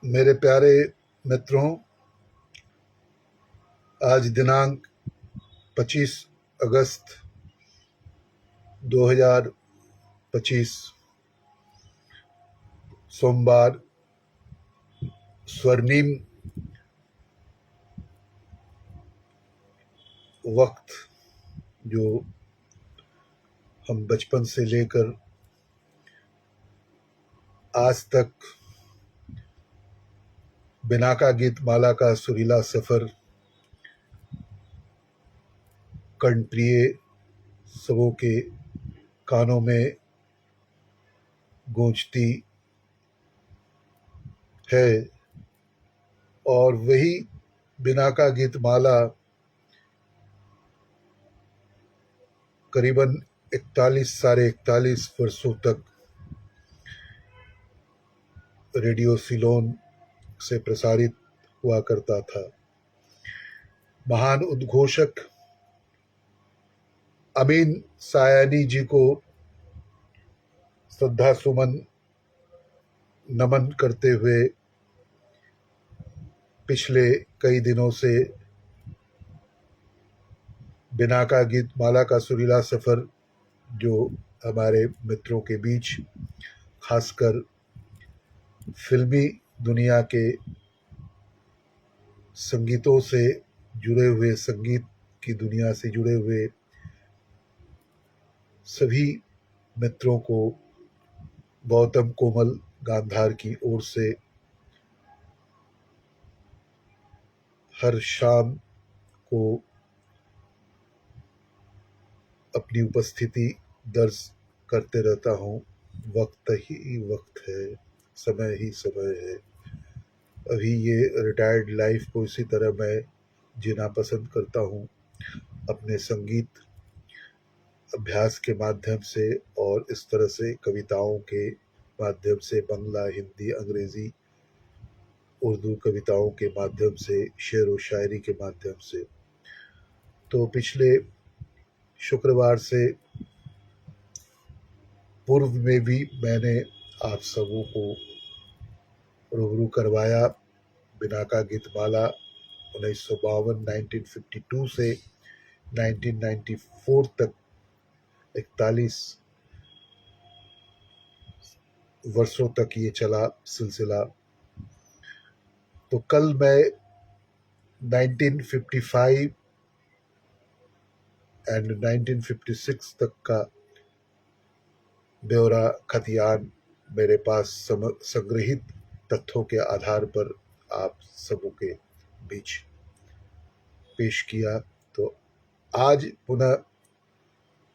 मेरे प्यारे मित्रों, आज दिनांक 25 अगस्त 2025 सोमवार स्वर्णिम वक्त जो हम बचपन से लेकर आज तक बिनाका गीत माला का सुरीला सफर कर्णप्रिय सबों के कानों में गूंजती है और वही बिनाका गीत माला करीबन 41 वर्षों तक रेडियो सिलोन से प्रसारित हुआ करता था। महान उद्घोषक अमीन सायानी जी को श्रद्धा सुमन नमन करते हुए पिछले कई दिनों से बिनाका गीत माला का सुरीला सफर जो हमारे मित्रों के बीच खासकर फिल्मी दुनिया के संगीतों से जुड़े हुए, संगीत की दुनिया से जुड़े हुए सभी मित्रों को गौतम कोमल गांधार की ओर से हर शाम को अपनी उपस्थिति दर्ज करते रहता हूँ। वक्त ही वक्त है, समय ही समय है। अभी ये रिटायर्ड लाइफ को इसी तरह मैं जीना पसंद करता हूँ, अपने संगीत अभ्यास के माध्यम से और इस तरह से कविताओं के माध्यम से, बंगला, हिंदी, अंग्रेजी, उर्दू कविताओं के माध्यम से, शेर व शायरी के माध्यम से। तो पिछले शुक्रवार से पूर्व में भी मैंने आप सबों को रूबरू करवाया बिनाका गीतमाला 1952 से 1994 तक 41 वर्षों तक ये चला सिलसिला। तो कल मैं 1955 एंड 1956 तक का ब्यौरा खतियान मेरे पास संग्रहित तथ्यों के आधार पर आप सबों के बीच पेश किया। तो आज पुनः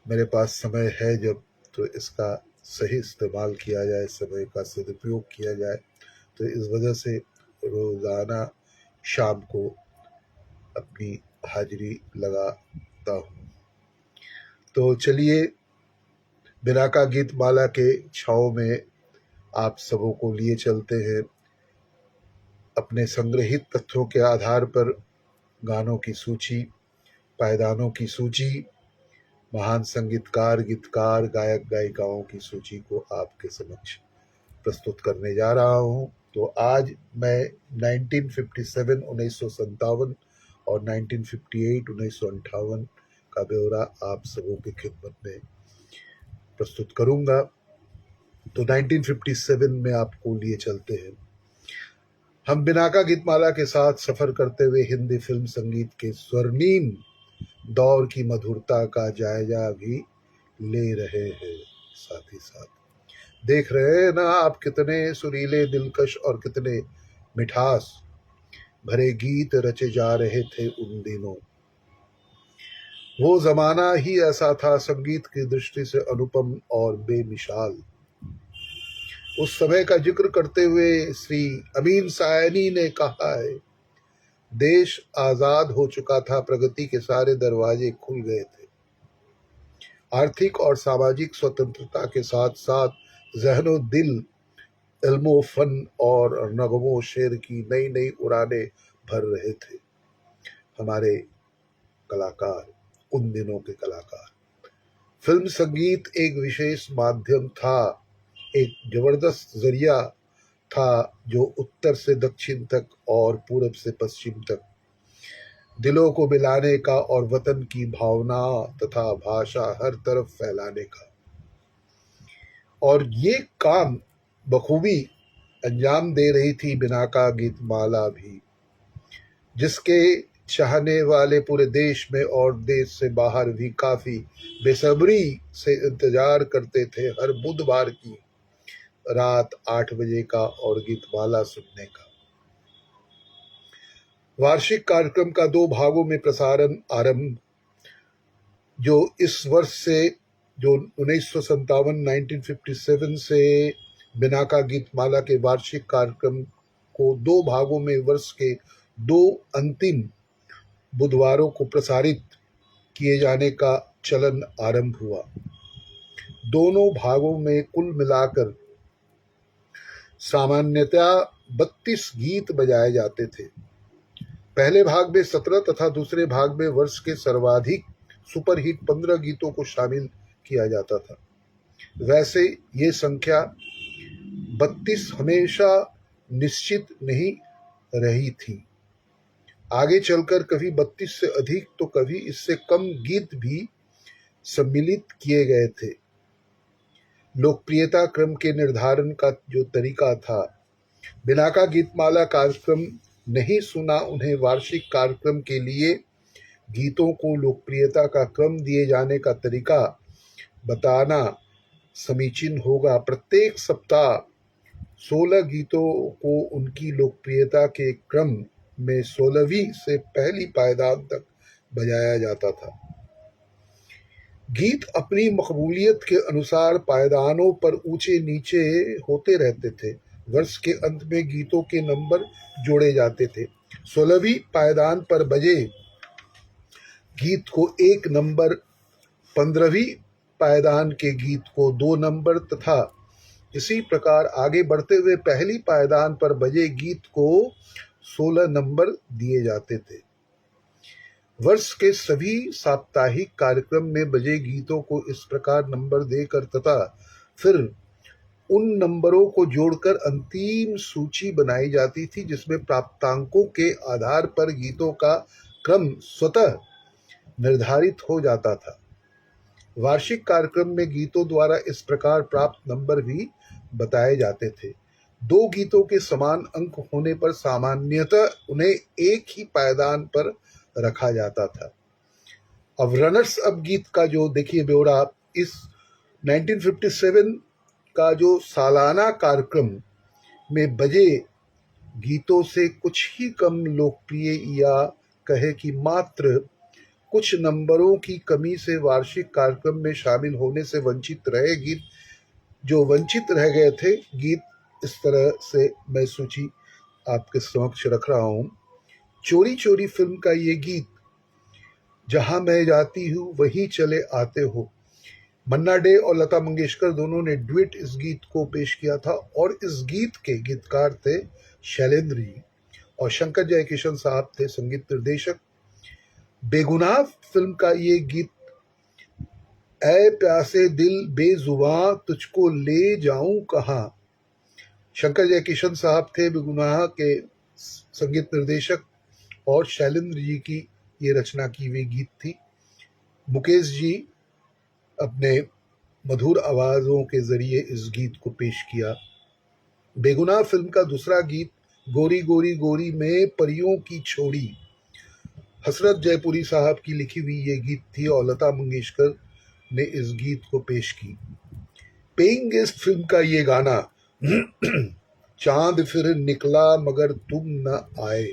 मेरे पास समय है जब, तो इसका सही इस्तेमाल किया जाए, समय का सदुपयोग किया जाए। तो इस वजह से रोज़ाना शाम को अपनी हाजिरी लगाता हूँ। तो चलिए बिनाका गीत माला के छाँव में आप सबों को लिए चलते हैं अपने संग्रहित तथ्यों के आधार पर गानों की सूची, पायदानों की सूची, महान संगीतकार, गीतकार, गायक, गायिकाओं की सूची को आपके समक्ष प्रस्तुत करने जा रहा हूं। तो आज मैं 1957 और 1958 का ब्यौरा आप सबों की खिदमत में प्रस्तुत करूंगा। तो 1957 में आपको लिए चलते हैं। हम बिनाका गीतमाला के साथ सफर करते हुए हिंदी फिल्म संगीत के स्वर्णिम दौर की मधुरता का जायजा भी ले रहे हैं। साथ ही साथ देख रहे हैं ना आप कितने सुरीले, दिलकश और कितने मिठास भरे गीत रचे जा रहे थे उन दिनों। वो जमाना ही ऐसा था, संगीत की दृष्टि से अनुपम और बेमिसाल। उस समय का जिक्र करते हुए श्री अमीन सायनी ने कहा है, देश आजाद हो चुका था, प्रगति के सारे दरवाजे खुल गए थे। आर्थिक और सामाजिक स्वतंत्रता के साथ साथ ज़हनो दिल, इल्मो फन और नगमो शेर की नई नई उड़ानें भर रहे थे हमारे कलाकार, उन दिनों के कलाकार। फिल्म संगीत एक विशेष माध्यम था, एक जबरदस्त जरिया था जो उत्तर से दक्षिण तक और पूरब से पश्चिम तक दिलों को मिलाने का और वतन की भावना तथा भाषा हर तरफ फैलाने का। और ये काम बखूबी अंजाम दे रही थी बिनाका गीतमाला भी, जिसके चाहने वाले पूरे देश में और देश से बाहर भी काफी बेसब्री से इंतजार करते थे हर बुधवार की रात 8 बजे का और गीतमाला सुनने का। वार्षिक कार्यक्रम का 2 भागों में प्रसारण आरंभ, जो इस वर्ष से जो 1957 से बिनाका गीतमाला के वार्षिक कार्यक्रम को 2 भागों में वर्ष के 2 अंतिम बुधवारों को प्रसारित किए जाने का चलन आरंभ हुआ। दोनों भागों में कुल मिलाकर सामान्यतया 32 गीत बजाए जाते थे। पहले भाग में 17 तथा दूसरे भाग में वर्ष के सर्वाधिक सुपरहिट 15 गीतों को शामिल किया जाता था। वैसे ये संख्या 32 हमेशा निश्चित नहीं रही थी। आगे चलकर कभी 32 से अधिक तो कभी इससे कम गीत भी सम्मिलित किए गए थे। लोकप्रियता क्रम के निर्धारण का जो तरीका था, बिनाका गीतमाला कार्यक्रम नहीं सुना उन्हें वार्षिक कार्यक्रम के लिए गीतों को लोकप्रियता का क्रम दिए जाने का तरीका बताना समीचीन होगा। प्रत्येक सप्ताह 16 गीतों को उनकी लोकप्रियता के क्रम में 16वीं से पहली पायदान तक बजाया जाता था। गीत अपनी मकबूलियत के अनुसार पायदानों पर ऊंचे नीचे होते रहते थे। वर्ष के अंत में गीतों के नंबर जोड़े जाते थे। 16वीं पायदान पर बजे गीत को 1 नंबर, 15वीं पायदान के गीत को 2 नंबर तथा इसी प्रकार आगे बढ़ते हुए पहली पायदान पर बजे गीत को 16 नंबर दिए जाते थे। वर्ष के सभी साप्ताहिक कार्यक्रम में बजे गीतों को इस प्रकार नंबर देकर तथा फिर उन नंबरों को जोड़कर अंतिम सूची बनाई जाती थी, जिसमें प्राप्तांकों के आधार पर गीतों का क्रम स्वतः निर्धारित हो जाता था। वार्षिक कार्यक्रम में गीतों द्वारा इस प्रकार प्राप्त नंबर भी बताए जाते थे। 2 गीतों के समान अंक होने पर सामान्यतः उन्हें एक ही पायदान पर रखा जाता था। अब रनर्स अप गीत का जो देखिए ब्यौरा, इस 1957 का जो सालाना कार्यक्रम में बजे गीतों से कुछ ही कम लोकप्रिय या कहे कि मात्र कुछ नंबरों की कमी से वार्षिक कार्यक्रम में शामिल होने से वंचित रहे गीत, जो वंचित रह गए थे गीत, इस तरह से मैं सूची आपके समक्ष रख रहा हूँ। चोरी चोरी फिल्म का ये गीत, जहां मैं जाती हूँ वहीं चले आते हो, मन्ना डे और लता मंगेशकर दोनों ने ड्यूट इस गीत को पेश किया था और इस गीत के गीतकार थे शैलेंद्र जी और शंकर जयकिशन साहब थे संगीत निर्देशक। बेगुनाह फिल्म का ये गीत, ऐ प्यासे दिल बेजुबां तुझको ले जाऊं कहां, शंकर जयकिशन साहब थे बेगुनाह के संगीत निर्देशक और शैलेंद्र जी की ये रचना की हुई गीत थी। मुकेश जी अपने मधुर आवाज़ों के जरिए इस गीत को पेश किया। बेगुनाह फिल्म का दूसरा गीत गोरी गोरी गोरी में परियों की छोड़ी, हसरत जयपुरी साहब की लिखी हुई ये गीत थी और लता मंगेशकर ने इस गीत को पेश की। पेइंग गेस्ट फिल्म का ये गाना चांद फिर निकला मगर तुम न आए,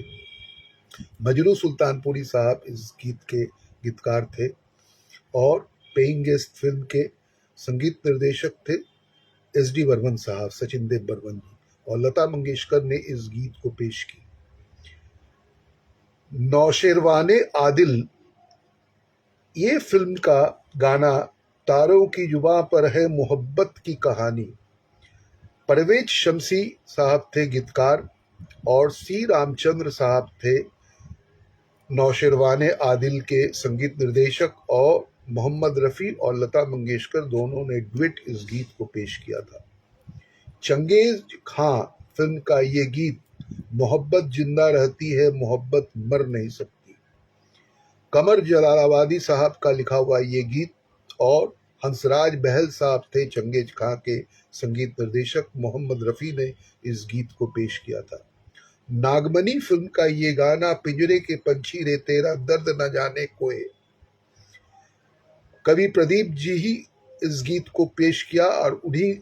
मजरू सुल्तानपुरी साहब इस गीत के गीतकार थे और पेइंग गेस्ट फिल्म के संगीत निर्देशक थे SD बर्मन साहब, सचिन देव बर्मन जी, और लता मंगेशकर ने इस गीत को पेश की। नौशेरवाने आदिल ये फिल्म का गाना, तारों की जुबां पर है मोहब्बत की कहानी, परवेज शमसी साहब थे गीतकार और C रामचंद्र साहब थे नौशेरवाने आदिल के संगीत निर्देशक और मोहम्मद रफ़ी और लता मंगेशकर दोनों ने ड्यूट इस गीत को पेश किया था। चंगेज खां फिल्म का ये गीत, मोहब्बत जिंदा रहती है मोहब्बत मर नहीं सकती, कमर जलालाबादी साहब का लिखा हुआ ये गीत, और हंसराज बहल साहब थे चंगेज खां के संगीत निर्देशक। मोहम्मद रफ़ी ने इस गीत को पेश किया था। नागमनी फिल्म का ये गाना, पिंजरे के पंछी रे तेरा दर्द न जाने कोई, कवि प्रदीप जी ही इस गीत को पेश किया और उन्हीं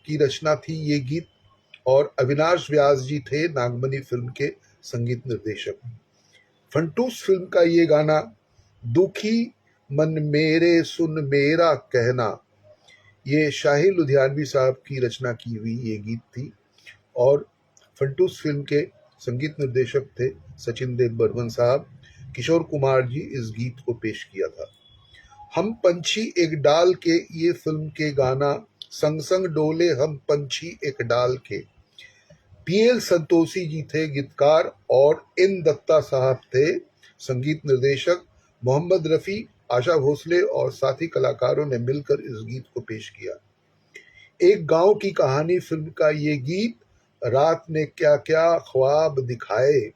की रचना थी ये गीत, और अविनाश व्यास जी थे नागमनी फिल्म के संगीत निर्देशक। फंटूस फिल्म का ये गाना, दुखी मन मेरे सुन मेरा कहना, ये शाही लुधियानवी साहब की रचना की हुई ये गीत थी, और फंटूस फिल्म के संगीत निर्देशक थे सचिन देव बर्मन साहब। किशोर कुमार जी इस गीत को पेश किया था। हम पंछी एक डाल के, ये फिल्म के गाना, संग संग डोले हम पंछी एक डाल के, पीएल संतोषी जी थे गीतकार और एन दत्ता साहब थे संगीत निर्देशक। मोहम्मद रफ़ी, आशा भोसले और साथी कलाकारों ने मिलकर इस गीत को पेश किया। एक गांव की कहानी फिल्म का ये गीत, रात ने क्या क्या ख्वाब दिखाए,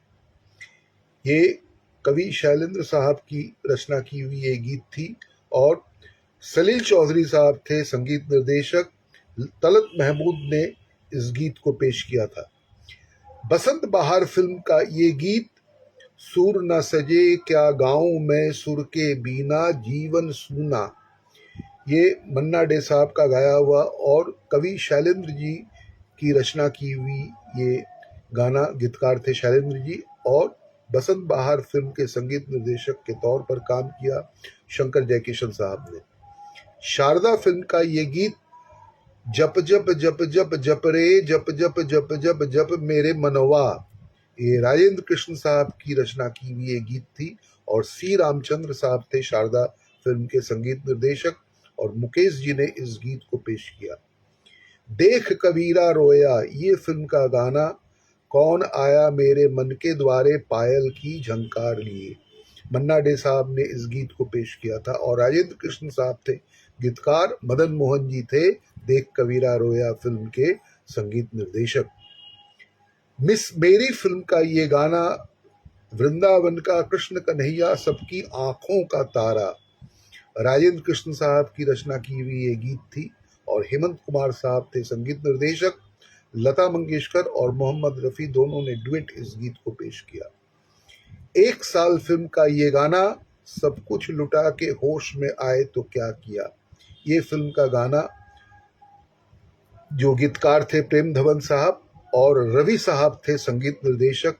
ये कवि शैलेंद्र साहब की रचना की हुई ये गीत थी, और सलील चौधरी साहब थे संगीत निर्देशक। तलत महमूद ने इस गीत को पेश किया था। बसंत बहार फिल्म का ये गीत, सुर न सजे क्या गाऊं मैं सुर के बिना जीवन सूना, ये मन्ना डे साहब का गाया हुआ और कवि शैलेंद्र जी की रचना की हुई ये गाना, गीतकार थे शैलेंद्र जी, और बसंत बहार फिल्म के संगीत निर्देशक के तौर पर काम किया शंकर जयकिशन साहब ने। शारदा फिल्म का ये गीत, जप जप जप जप जप रे जप जप जप जप जप मेरे मनवा, ये राजेंद्र कृष्ण साहब की रचना की हुई ये गीत थी, और सी रामचंद्र साहब थे शारदा फिल्म के संगीत निर्देशक, और मुकेश जी ने इस गीत को पेश किया। देख कबीरा रोया, ये फिल्म का गाना, कौन आया मेरे मन के द्वारे पायल की झंकार लिए, मन्ना डे साहब ने इस गीत को पेश किया था, और राजेंद्र कृष्ण साहब थे गीतकार। मदन मोहन जी थे देख कबीरा रोया फिल्म के संगीत निर्देशक। मिस मेरी फिल्म का ये गाना, वृंदावन का कृष्ण कन्हैया सबकी आंखों का तारा, राजेंद्र कृष्ण साहब की रचना की हुई ये गीत थी, और हेमंत कुमार साहब थे संगीत निर्देशक। लता मंगेशकर और मोहम्मद रफ़ी दोनों ने डुएट इस गीत को पेश किया। एक साल फिल्म का ये गाना, सब कुछ लुटा के होश में आए तो क्या किया, ये फिल्म का गाना, जो गीतकार थे प्रेम धवन साहब और रवि साहब थे संगीत निर्देशक।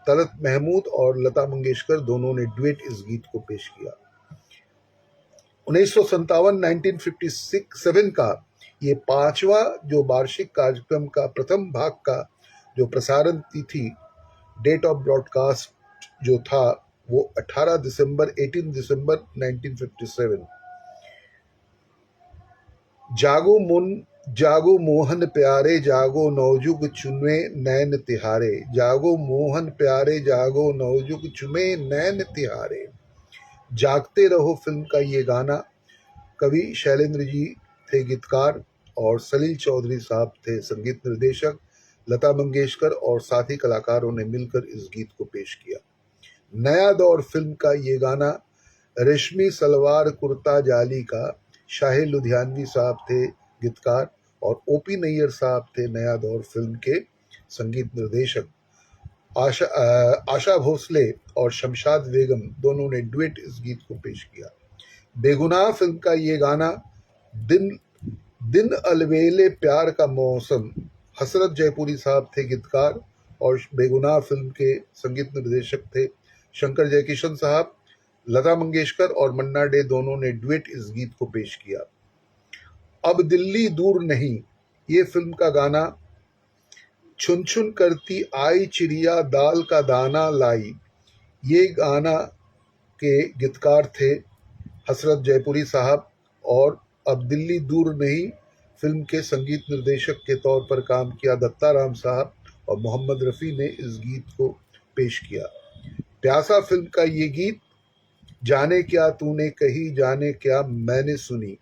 तलत महमूद और लता मंगेशकर दोनों ने डुएट इस गीत को पेश किया। 1957 का ये 5वां जो वार्षिक कार्यक्रम का प्रथम भाग का जो प्रसारण तिथि, डेट ऑफ ब्रॉडकास्ट जो था, वो 18 दिसंबर 1957। जागो मोहन प्यारे जागो नवजुग चुमे नैन तिहारे, जागो मोहन प्यारे जागो नवजुग चुमे नैन तिहारे, जागते रहो फिल्म का ये गाना, कवि शैलेंद्र जी थे गीतकार और सलील चौधरी साहब थे संगीत निर्देशक। लता मंगेशकर और साथी कलाकारों ने मिलकर इस गीत को पेश किया। नया दौर फिल्म का ये गाना, रेशमी सलवार कुर्ता जाली का, शाही लुधियानवी साहब थे गीतकार और ओपी नैयर साहब थे नया दौर फिल्म के संगीत निर्देशक। आशा भोसले और शमशाद बेगम दोनों ने डुएट इस गीत को पेश किया। बेगुनाह फिल्म का ये गाना, दिन अलवेले प्यार का मौसम, हसरत जयपुरी साहब थे गीतकार और बेगुनाह फिल्म के संगीत निर्देशक थे शंकर जयकिशन साहब। लता मंगेशकर और मन्ना डे दोनों ने डुएट इस गीत को पेश किया। अब दिल्ली दूर नहीं, ये फिल्म का गाना, छुन छुन करती आई चिड़िया दाल का दाना लाई, ये गाना के गीतकार थे हसरत जयपुरी साहब, और अब दिल्ली दूर नहीं फिल्म के संगीत निर्देशक के तौर पर काम किया दत्ता राम साहब और मोहम्मद रफ़ी ने इस गीत को पेश किया। प्यासा फिल्म का ये गीत, जाने क्या तूने कही जाने क्या मैंने सुनी,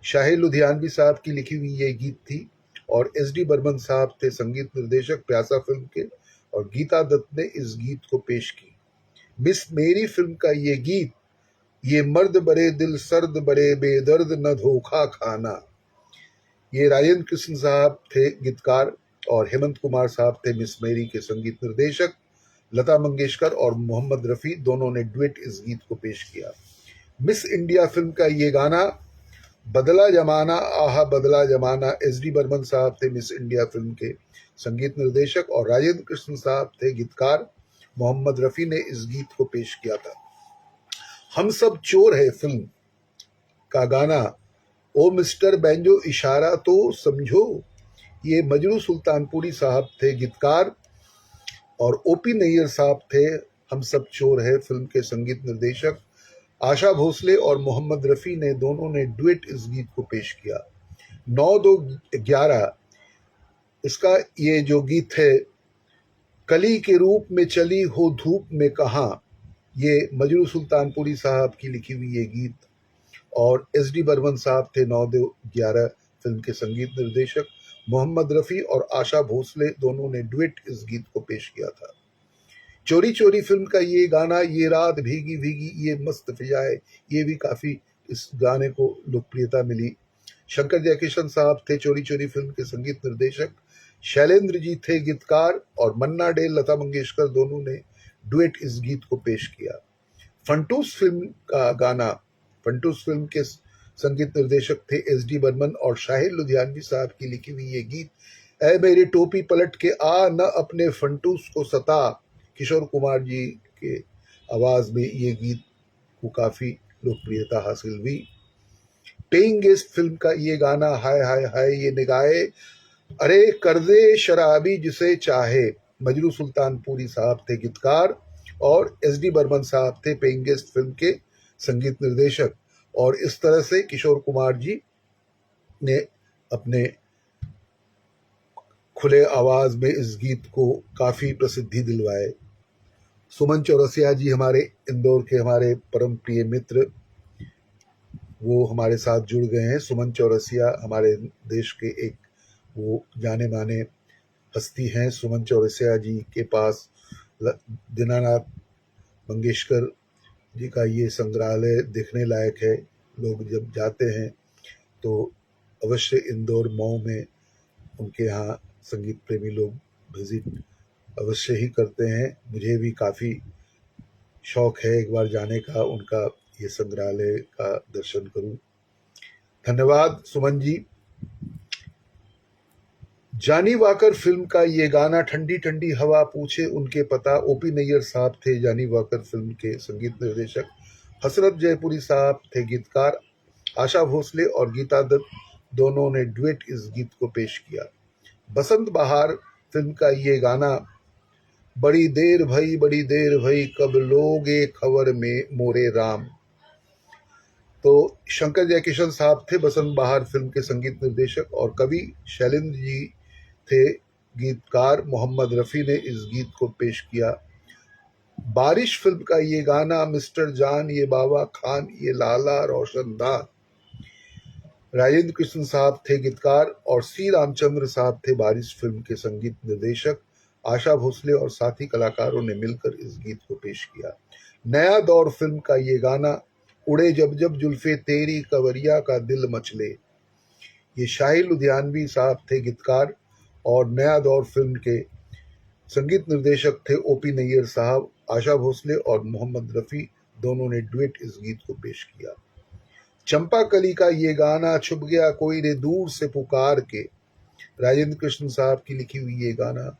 शाही लुधियानवी साहब की लिखी हुई ये गीत थी, और एस.डी. बर्मन साहब थे संगीत निर्देशक प्यासा फिल्म के, और गीता दत्त ने इस गीत को पेश की। मिस मेरी फिल्म का ये गीत, ये मर्द बड़े दिल सर्द बड़े बेदर्द न धोखा खाना, ये राजेंद्र कृष्ण साहब थे गीतकार और हेमंत कुमार साहब थे मिस मेरी के संगीत निर्देशक। लता मंगेशकर और मोहम्मद रफ़ी दोनों ने डुएट इस गीत को पेश किया। मिस इंडिया फिल्म का ये गाना, बदला जमाना आहा बदला जमाना, एस.डी. बर्मन साहब थे मिस इंडिया फिल्म के संगीत निर्देशक और राजेंद्र कृष्ण साहब थे गीतकार। मोहम्मद रफ़ी ने इस गीत को पेश किया था। हम सब चोर है फिल्म का गाना, ओ मिस्टर बैंजो इशारा तो समझो, ये मजरू सुल्तानपुरी साहब थे गीतकार और ओपी नैयर साहब थे हम सब चोर है फिल्म के संगीत निर्देशक। आशा भोसले और मोहम्मद रफ़ी ने दोनों ने डुएट इस गीत को पेश किया। 9-2-11 इसका ये जो गीत है, कली के रूप में चली हो धूप में कहाँ, ये मजरू सुल्तानपुरी साहब की लिखी हुई ये गीत और एस.डी. बर्मन साहब थे 9-2-11 फिल्म के संगीत निर्देशक। मोहम्मद रफ़ी और आशा भोसले दोनों ने डुएट इस गीत को पेश किया था। चोरी चोरी फिल्म का ये गाना, ये रात भीगी भीगी ये मस्त फिजाए, ये भी काफ़ी इस गाने को लोकप्रियता मिली। शंकर जयकिशन साहब थे चोरी चोरी फिल्म के संगीत निर्देशक। शैलेंद्र जी थे गीतकार और मन्ना डे, लता मंगेशकर दोनों ने डुएट इस गीत को पेश किया। फंटूस फिल्म का गाना, फंटूस फिल्म के संगीत निर्देशक थे एस.डी. बर्मन और शाहिद लुधियानवी साहब की लिखी हुई ये गीत, ऐ मेरी टोपी पलट के आ न अपने फंटूस को सता, किशोर कुमार जी के आवाज़ में ये गीत को काफ़ी लोकप्रियता हासिल हुई। पेइंग गेस्ट फिल्म का ये गाना, हाय हाय हाय ये निगाहे, अरे कर दे शराबी जिसे चाहे, मजरू सुल्तानपुरी साहब थे गीतकार और एस.डी. बर्मन साहब थे पेइंग गेस्ट फिल्म के संगीत निर्देशक। और इस तरह से किशोर कुमार जी ने अपने खुले आवाज में इस गीत को काफ़ी प्रसिद्धि दिलवाए। सुमन चौरसिया जी हमारे इंदौर के हमारे परम प्रिय मित्र, वो हमारे साथ जुड़ गए हैं। सुमन चौरसिया हमारे देश के एक वो जाने माने हस्ती हैं। सुमन चौरसिया जी के पास दीनानाथ मंगेशकर जी का ये संग्रहालय देखने लायक है। लोग जब जाते हैं तो अवश्य इंदौर मऊ में उनके यहाँ संगीत प्रेमी लोग विजिट अवश्य ही करते हैं। मुझे भी काफ़ी शौक है एक बार जाने का, उनका ये संग्रहालय का दर्शन करूं। धन्यवाद सुमन जी। जानी वाकर फिल्म का ये गाना, ठंडी ठंडी हवा पूछे उनके पता, ओपी नैयर साहब थे जानी वाकर फिल्म के संगीत निर्देशक। हसरत जयपुरी साहब थे गीतकार। आशा भोसले और गीता दत्त दोनों ने डुएट इस गीत को पेश किया। बसंत बहार फिल्म का ये गाना, बड़ी देर भई कब लोगे खबर में मोरे राम, तो शंकर जयकिशन साहब थे बसंत बहार फिल्म के संगीत निर्देशक और कवि शैलेंद्र जी थे गीतकार। मोहम्मद रफ़ी ने इस गीत को पेश किया। बारिश फिल्म का ये गाना, मिस्टर जान ये बाबा खान ये लाला रोशनदार, राजेंद्र कृष्ण साहब थे गीतकार और सी रामचंद्र साहब थे बारिश फिल्म के संगीत निर्देशक। आशा भोसले और साथी कलाकारों ने मिलकर इस गीत को पेश किया। नया दौर फिल्म का ये गाना, उड़े जब जब जुल्फे तेरी कवरिया का दिल मचले, ये शाहिद लुधियानवी साहब थे गीतकार और नया दौर फिल्म के संगीत निर्देशक थे ओपी नैयर साहब। आशा भोसले और मोहम्मद रफ़ी दोनों ने डुएट इस गीत को पेश किया। चंपा कली का ये गाना, छुप गया कोई ने दूर से पुकार के, राजेंद्र कृष्ण साहब की लिखी हुई ये गाना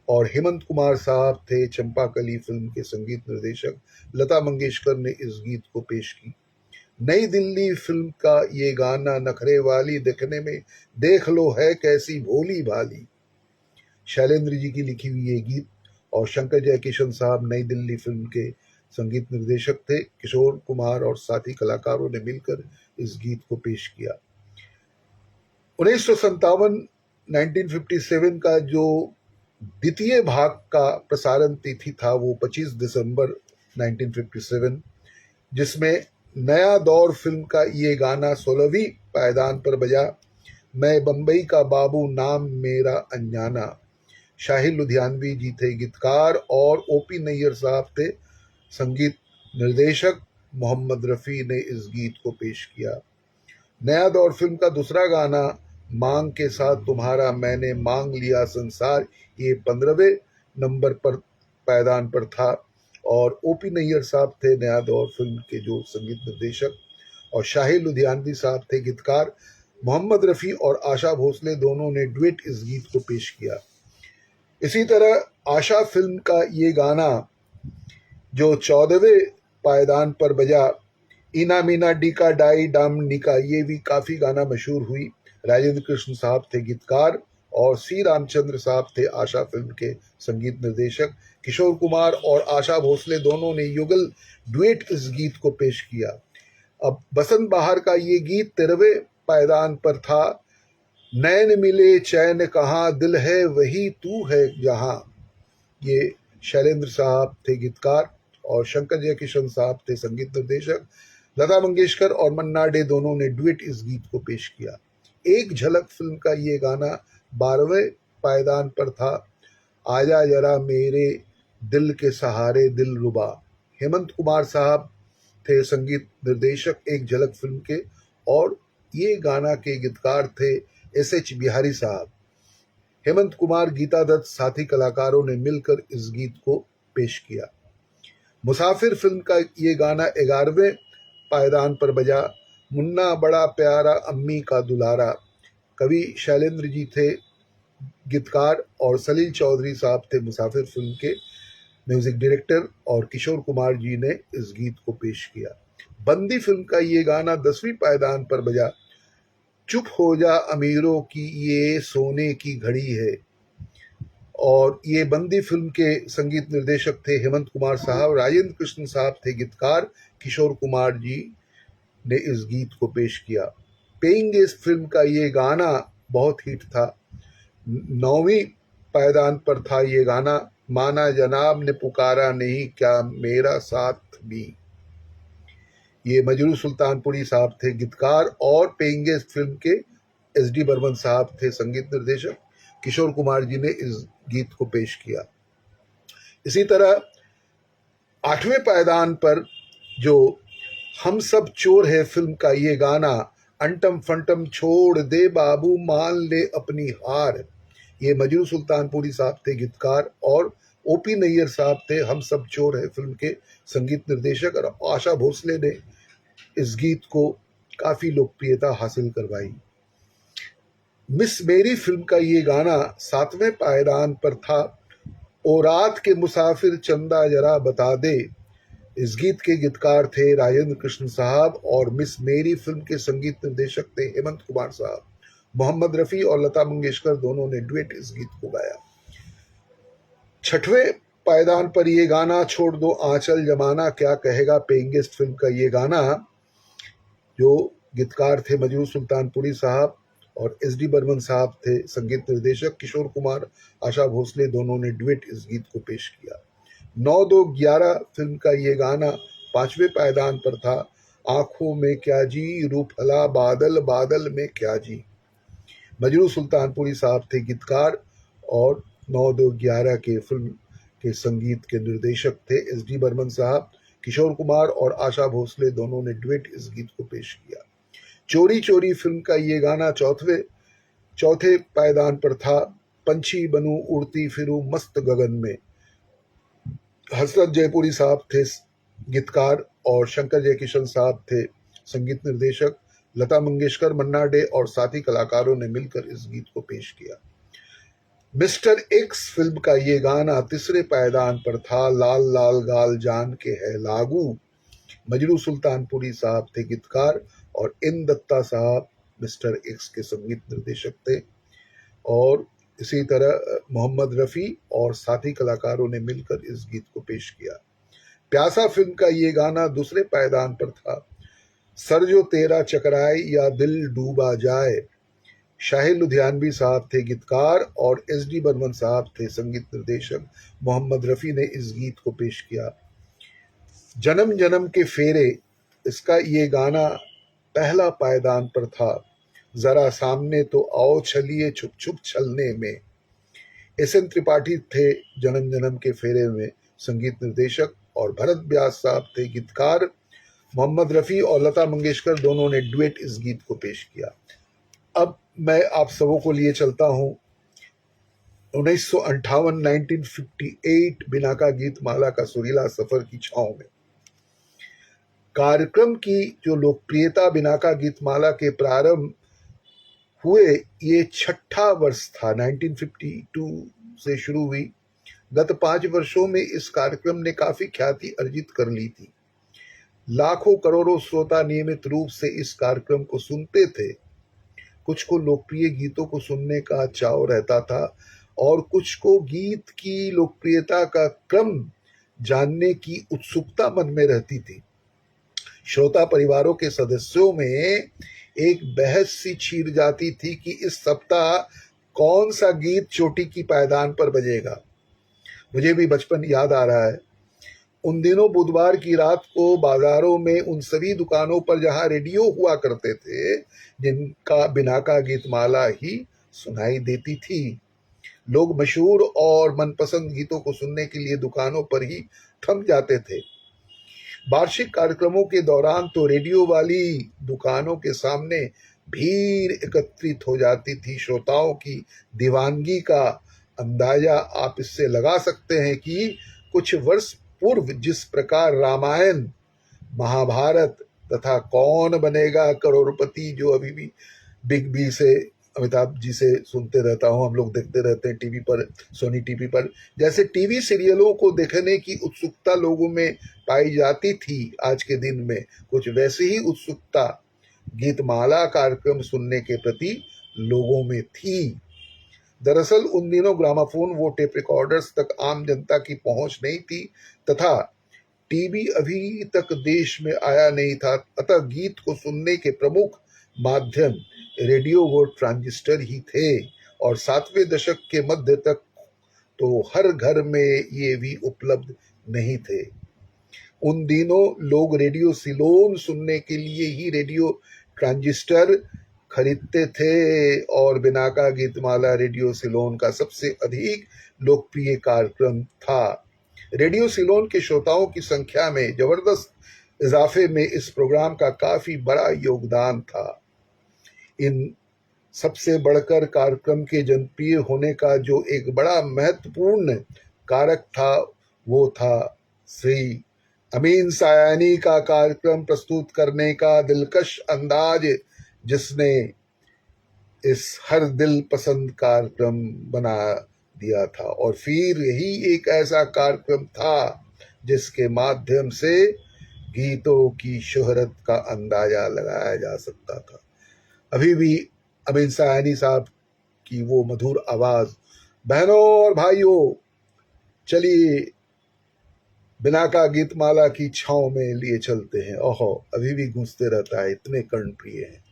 और हेमंत कुमार साहब थे चंपा कली फिल्म के संगीत निर्देशक। लता मंगेशकर ने इस गीत को पेश की। नई दिल्ली फिल्म का ये गाना, नखरे वाली दिखने में देख लो है कैसी भोली भाली, शैलेंद्र जी की लिखी हुई ये गीत और शंकर जयकिशन साहब नई दिल्ली फिल्म के संगीत निर्देशक थे। किशोर कुमार और साथी कलाकारों ने मिलकर इस गीत को पेश किया। 1957 का जो द्वितीय भाग का प्रसारण तिथि था वो 25 दिसंबर 1957, जिसमें नया दौर फिल्म का ये गाना 16वीं पायदान पर बजा। मैं बम्बई का बाबू नाम मेरा अनजाना। शाहिद लुधियानवी जी थे गीतकार और ओपी नैयर साहब थे संगीत निर्देशक। मोहम्मद रफ़ी ने इस गीत को पेश किया। नया दौर फिल्म का दूसरा गाना मांग के साथ तुम्हारा मैंने मांग लिया संसार, ये 15वें नंबर पर पायदान पर था और ओपी नैयर साहब थे नया दौर फिल्म के जो संगीत निर्देशक और शाहिद लुधियानवी साहब थे गीतकार। मोहम्मद रफ़ी और आशा भोसले दोनों ने डुएट इस गीत को पेश किया। इसी तरह आशा फिल्म का ये गाना जो 14वें पायदान पर बजा, इना मीना डीका डाई डाम निका, ये भी काफ़ी गाना मशहूर हुई। राजेंद्र कृष्ण साहब थे गीतकार और सी रामचंद्र साहब थे आशा फिल्म के संगीत निर्देशक। किशोर कुमार और आशा भोसले दोनों ने युगल डुएट इस गीत को पेश किया। अब बसंत बहार का ये गीत 13वें पायदान पर था। नैन मिले चैन कहाँ, दिल है वही तू है जहाँ, ये शैलेंद्र साहब थे गीतकार और शंकर जयकिशन साहब थे संगीत निर्देशक। लता मंगेशकर और मन्ना डे दोनों ने डुएट इस गीत को पेश किया। एक झलक फिल्म का ये गाना 12वें पायदान पर था। आजा जरा मेरे दिल के सहारे दिल रुबा, हेमंत कुमार साहब थे संगीत निर्देशक एक झलक फिल्म के और ये गाना के गीतकार थे एस.एच. बिहारी साहब। हेमंत कुमार, गीता दत्त साथी कलाकारों ने मिलकर इस गीत को पेश किया। मुसाफिर फिल्म का ये गाना 11वें पायदान पर बजा। मुन्ना बड़ा प्यारा अम्मी का दुलारा, कवि शैलेंद्र जी थे गीतकार और सलील चौधरी साहब थे मुसाफिर फिल्म के म्यूजिक डायरेक्टर और किशोर कुमार जी ने इस गीत को पेश किया। बंदी फिल्म का ये गाना 10वीं पायदान पर बजा। चुप हो जा अमीरों की ये सोने की घड़ी है, और ये बंदी फिल्म के संगीत निर्देशक थे हेमंत कुमार साहब। राजेंद्र कृष्ण साहब थे गीतकार। किशोर कुमार जी ने इस गीत को पेश किया। पेइंग गेस्ट फिल्म का ये गाना बहुत हिट था। 9वीं पायदान पर था ये गाना। माना जनाब ने पुकारा नहीं क्या मेरा साथ भी, ये मजरू सुल्तानपुरी साहब थे गीतकार और पेइंग गेस्ट फिल्म के एस.डी. बर्मन साहब थे संगीत निर्देशक। किशोर कुमार जी ने इस गीत को पेश किया। इसी तरह 8वें पायदान पर जो हम सब चोर है फिल्म का ये गाना, अंटम फंटम छोड़ दे बाबू मान ले अपनी हार, ये मजरू सुल्तानपुरी साहब थे गीतकार और ओपी नैयर साहब थे हम सब चोर है फिल्म के संगीत निर्देशक और आशा भोसले ने इस गीत को काफ़ी लोकप्रियता हासिल करवाई। मिस मेरी फिल्म का ये गाना 7वें पायदान पर था। ओ रात के मुसाफिर चंदा जरा बता दे, इस गीत के गीतकार थे राजेंद्र कृष्ण साहब और मिस मेरी फिल्म के संगीत निर्देशक थे हेमंत कुमार साहब। मोहम्मद रफ़ी और लता मंगेशकर दोनों ने डुएट इस गीत को गाया। 6वें पायदान पर ये गाना छोड़ दो आंचल जमाना क्या कहेगा, पेइंग गेस्ट फिल्म का ये गाना जो गीतकार थे मजरू सुल्तानपुरी साहब और एस.डी. बर्मन साहब थे संगीत निर्देशक। किशोर कुमार, आशा भोसले दोनों ने डुएट इस गीत को पेश किया। 9-2-11 फिल्म का ये गाना 5वें पायदान पर था। आंखों में क्या जी रूपला बादल बादल में क्या जी, मजरू सुल्तानपुरी साहब थे गीतकार और 9-2-11 के फिल्म के संगीत के निर्देशक थे एस.डी. बर्मन साहब। किशोर कुमार और आशा भोसले दोनों ने डुएट इस गीत को पेश किया। चोरी चोरी फिल्म का ये गाना चौथे पायदान पर था। पंछी बनूं उड़ती फिरूं मस्त गगन में, हसरत जयपुरी साहब थे गीतकार और शंकर जयकिशन साहब थे संगीत निर्देशक। लता मंगेशकर, मन्ना डे और साथी कलाकारों ने मिलकर इस गीत को पेश किया। मिस्टर एक्स फिल्म का ये गाना 3रे पायदान पर था। लाल लाल गाल जान के है लागू, मजरू सुल्तानपुरी साहब थे गीतकार और इन दत्ता साहब मिस्टर एक्स के संगीत निर्देशक थे और इसी तरह मोहम्मद रफ़ी और साथी कलाकारों ने मिलकर इस गीत को पेश किया। प्यासा फिल्म का ये गाना 2रे पायदान पर था। सर जो तेरा चकराए या दिल डूबा जाए, शाहिद लुधियानवी साहब थे गीतकार और एस.डी. बर्मन साहब थे संगीत निर्देशक। मोहम्मद रफ़ी ने इस गीत को पेश किया। जन्म जन्म के फेरे, इसका ये गाना पहला पायदान पर था। जरा सामने तो आओ चलिए छुप छुप छलने में। एस.एन. त्रिपाठी थे जन्म जन्म के फेरे में संगीत निर्देशक, और भरत व्यास साहब थे गीतकार। मोहम्मद रफ़ी और लता मंगेशकर दोनों ने डुएट इस गीत को पेश किया। अब मैं आप सबों को लिए चलता हूं 1958 1958 बिनाका गीतमाला का सुरीला सफर की छांव में। कार्यक्रम की जो लोकप्रियता बिनाका गीतमाला के प्रारंभ हुए, ये छठा वर्ष था। 1952 से शुरू हुई। गत 5 वर्षों में इस कार्यक्रम ने काफी ख्याति अर्जित कर ली थी। लाखों करोड़ों श्रोता नियमित रूप से इस कार्यक्रम को सुनते थे। कुछ को लोकप्रिय गीतों को सुनने का चाव रहता था और कुछ को गीत की लोकप्रियता का क्रम जानने की उत्सुकता मन में रहती थी। श्रोता परिवारों के सदस्यों में एक बहस सी छिड़ जाती थी कि इस सप्ताह कौन सा गीत चोटी की पायदान पर बजेगा। मुझे भी बचपन याद आ रहा है। उन दिनों बुधवार की रात को बाजारों में उन सभी दुकानों पर जहां रेडियो हुआ करते थे, जिनका बिनाका गीतमाला ही सुनाई देती थी। लोग मशहूर और मनपसंद गीतों को सुनने के लिए दुकानों पर ही थम जाते थे। वार्षिक कार्यक्रमों के दौरान तो रेडियो वाली दुकानों के सामने भीड़ एकत्रित हो जाती थी। श्रोताओं की दीवानगी का अंदाजा आप इससे लगा सकते हैं कि कुछ वर्ष पूर्व जिस प्रकार रामायण, महाभारत तथा कौन बनेगा करोड़पति, जो अभी भी बिग बी से अमिताभ जी से सुनते रहता हूँ, हम लोग देखते रहते हैं टीवी पर, सोनी टीवी पर, जैसे टीवी सीरियलों को देखने की उत्सुकता लोगों में पाई जाती थी आज के दिन में, कुछ वैसी ही उत्सुकता गीतमाला कार्यक्रम सुनने के प्रति लोगों में थी। दरअसल उन दिनों ग्रामाफोन वो टेप रिकॉर्डर्स तक आम जनता की पहुंच नहीं थी तथा टीवी अभी तक देश में आया नहीं था। अतः गीत को सुनने के प्रमुख माध्यम रेडियो व ट्रांजिस्टर ही थे और 7वें दशक के मध्य तक तो हर घर में ये भी उपलब्ध नहीं थे। उन दिनों लोग रेडियो सिलोन सुनने के लिए ही रेडियो ट्रांजिस्टर खरीदते थे और बिनाका गीतमाला रेडियो सिलोन का सबसे अधिक लोकप्रिय कार्यक्रम था। रेडियो सिलोन के श्रोताओं की संख्या में जबरदस्त इजाफे में इस प्रोग्राम का काफी बड़ा योगदान था। इन सबसे बढ़कर कार्यक्रम के जनप्रिय होने का जो एक बड़ा महत्वपूर्ण कारक था, वो था श्री अमीन सायानी का कार्यक्रम प्रस्तुत करने का दिलकश अंदाज, जिसने इस हर दिल पसंद कार्यक्रम बना दिया था। और फिर यही एक ऐसा कार्यक्रम था जिसके माध्यम से गीतों की शोहरत का अंदाजा लगाया जा सकता था। अभी भी अमीन सायानी साहब की वो मधुर आवाज। बहनों और भाइयों, चलिए बिनाका गीतमाला की छांव में लिए चलते हैं। ओहो, अभी भी गूंजते रहता है, इतने कर्णप्रिय हैं।